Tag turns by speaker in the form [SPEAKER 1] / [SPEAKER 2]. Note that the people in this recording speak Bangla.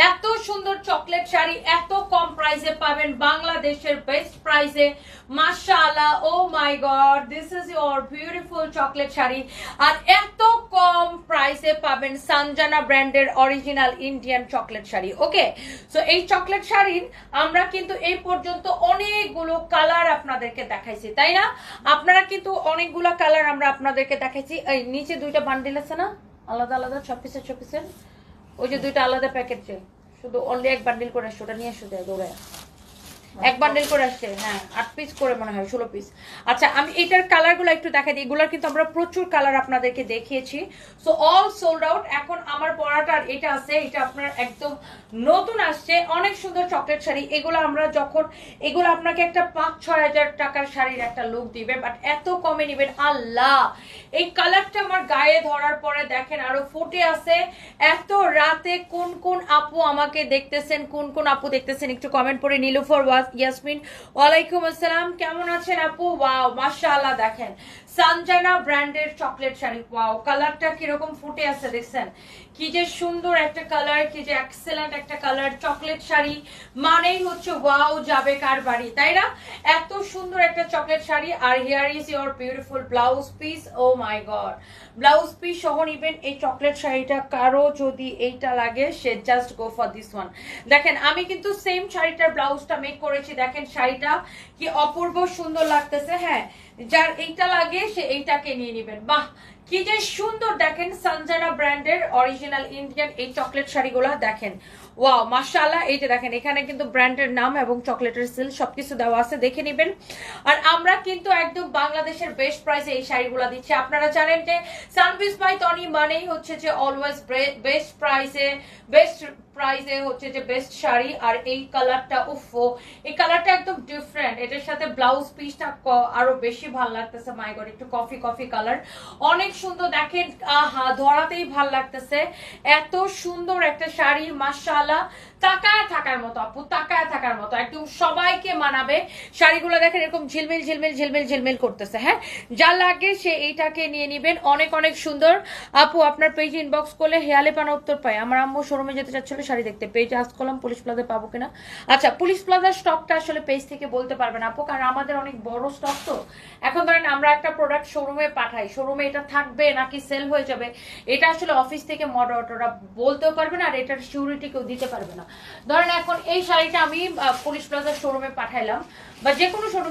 [SPEAKER 1] এত সুন্দর চকলেট শাড়ি এত কম প্রাইসে পাবেন, বাংলাদেশের বেস্ট প্রাইসে। মাশাআল্লাহ, oh my god, this is your beautiful chocolate sari. আর এত কম প্রাইসে পাবেন সানজানা ব্র্যান্ডের original Indian chocolate sari. Okay, so এই চকলেট শাড়ির আমরা কিন্তু এই পর্যন্ত অনেকগুলো কালার আপনাদেরকে দেখাইছি, তাই না? আপনারা কিন্তু অনেকগুলো কালার আমরা আপনাদেরকে দেখাইছি। এই নিচে দুইটা বান্ডিল আছে না, আলাদা আলাদা 6 পিসের, ওই যে দুইটা আলাদা প্যাকেট, শুধু অনলি এক বান্ডিল করে আসছে, ওটা নিয়ে আসো দৌড়ায়। এক বান্ডেল করে আসছে, হ্যাঁ 8 পিস করে মনে হয়, 16 পিস। আচ্ছা, আমি এটার কালারগুলো একটু দেখাই দিই। এগুলোর কিন্তু আমরা প্রচুর কালার আপনাদেরকে দেখিয়েছি। So all sold out. এখন আমার পরাটা আর এটা আছে, এটা আপনার একদম নতুন আসছে, অনেক সুন্দর চকলেট শাড়ি। এগুলো আমরা যখন এগুলো আপনাকে একটা 5-6 হাজার টাকার শাড়ির একটা লুক দিবে, বাট এত কমে নেবেন। আল্লাহ, এই কালারটা আমার গায়ে ধরার পরে দেখেন আরো ফুটে আছে। এত রাতে কোন কোন আপু আমাকে দেখতেছেন, কোন কোন আপু দেখতেছেন একটু কমেন্ট করে। নীলুফার ইয়াসমিন, ওয়ালাইকুম আসসালাম, কেমন আছেন আপু? ওয়াও, মাশাআল্লাহ, দেখেন সানজানা ব্র্যান্ডের চকলেট শাড়ি। ওয়াও, কালারটা কিরকম ফুটে আছে দেখছেন, কি যে সুন্দর একটা কালার, কি যে এক্সেলেন্ট একটা কালার। চকলেট শাড়ি মানেই হচ্ছে ওয়াও, যাবে কার বাড়ি, তাই না? এত সুন্দর একটা চকলেট শাড়ি। আর here is your beautiful blouse piece. Oh my god, blouse piece সহ নিবেন এই চকলেট শাড়িটা। কারো যদি এইটা লাগে সে just go for this one. দেখেন আমি কিন্তু সেম শাড়িটার ব্লাউজটা মেক করেছি, দেখেন শাড়িটা কি অপূর্ব সুন্দর লাগতেছে। হ্যাঁ, যার এইটা লাগে সে এইটাকে নিয়ে নেবেন। বাহ, কি যে সুন্দর, দেখেন সানজানা ব্র্যান্ডের অরিজিনাল ইন্ডিয়ান এই চকলেট শাড়িগুলো দেখেন। ওয়াও, মাশাআল্লাহ, এই যে দেখেন এখানে কিন্তু ব্র্যান্ডের নাম এবং চকলেটের সিল সবকিছু দেওয়া আছে, দেখে নেবেন। আর আমরা কিন্তু একদম বাংলাদেশের বেস্ট প্রাইসে এই শাড়িগুলো দিচ্ছি। আপনারা জানেন যে সানভিস বাই তনি মানেই হচ্ছে যে অলওয়েজ বেস্ট প্রাইসে হচ্ছে যে বেস্ট শাড়ি। আর এই কালারটা, উফো, এই কালারটা একদম ডিফারেন্ট। এটার সাথে ব্লাউজ পিসটা আরো বেশি ভালো লাগতেছে। মাই গড, একটু কফি কফি কালার, অনেক সুন্দর। দেখেন আহা, ধরাতেই ভাল লাগতেছে। এত সুন্দর একটা শাড়ি, মাশাআল্লাহ, তাকায় থাকার মতো আপু, তাকায় থাকার মতো, একদম সবাইকে মানাবে শাড়িগুলো। দেখেন এরকম ঝিলমিল ঝিলমিল ঝিলমিল ঝিলমিল করতেছে। হ্যাঁ, যা লাগে সে এইটাকে নিয়ে নিবেন। অনেক অনেক সুন্দর আপু। আপনার পেজে ইনবক্স করলে হেয়ালে পানা উত্তর পাই। আমার আম্মু শোরুমে যেতে চাচ্ছিল শাড়ি দেখতে, পেজে আজ করলাম পুলিশ প্লাজায় পাবো কিনা। আচ্ছা, পুলিশ প্লাজার স্টকটা আসলে পেজ থেকে বলতে পারবেন আপু, কারণ আমাদের অনেক বড় স্টক তো। এখন ধরেন আমরা একটা প্রোডাক্ট শোরুমে পাঠাই, শোরুমে এটা থাকবে নাকি সেল হয়ে যাবে, এটা আসলে অফিস থেকে মডারেটররা বলতেও পারবে না, আর এটার সিউরিটি কেউ দিতে পারবে না। ধরেন এখন এই শাড়িটা আমি পুলিশ প্লাজার শোরুমে পাঠাইলাম, বা যে কোনো শোরুমে